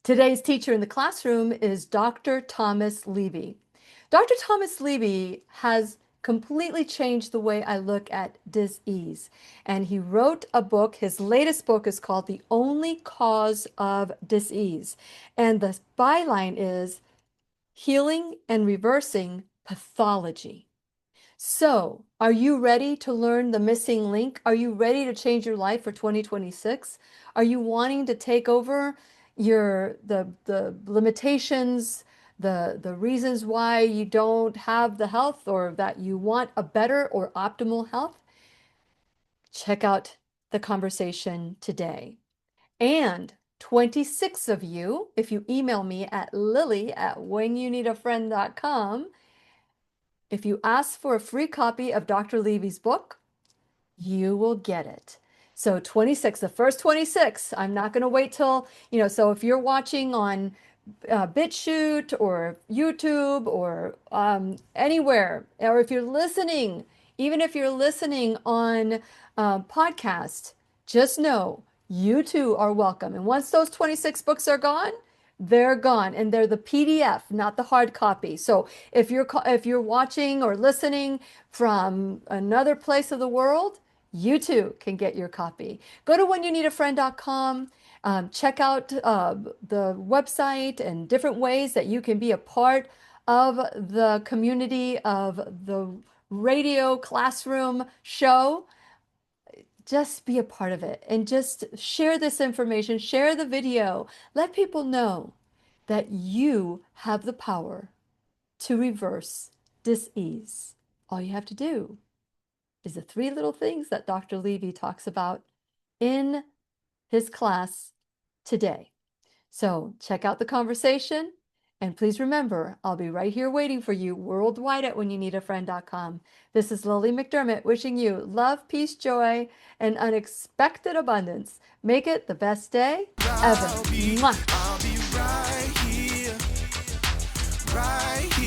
Today's teacher in the classroom is Dr. Thomas Levy. Dr. Thomas Levy has completely changed the way I look at dis-ease. And he wrote a book. His latest book is called The Only Cause of Dis-ease. And the byline is Healing and Reversing Pathology. So, are you ready to learn the missing link? Are you ready to change your life for 2026? Are you wanting to take over the limitations, the reasons why you don't have the health or that you want a better or optimal health? Check out the conversation today. And 26 of you, if you email me at lily@whenyounneedafriend.com, if you ask for a free copy of Dr. Levy's book, you will get it. So 26, the first 26, I'm not going to wait till, so if you're watching on BitChute or YouTube or anywhere, or if you're listening, even if you're listening on podcast, just know you too are welcome. And once those 26 books are gone, they're gone, and they're the PDF, not the hard copy. So if you're watching or listening from another place of the world, you too can get your copy. Go to whenyounneedafriend.com. Check out the website and different ways that you can be a part of the community of the radio classroom show. Just be a part of it and just share this information, share the video, let people know that you have the power to reverse dis-ease. All you have to do is the 3 little things that Dr. Levy talks about in his class today. So check out the conversation, and please remember, I'll be right here waiting for you worldwide at whenyounneedafriend.com. This is Lily McDermott wishing you love, peace, joy, and unexpected abundance. Make it the best day ever. Mwah. I'll be right here, right here.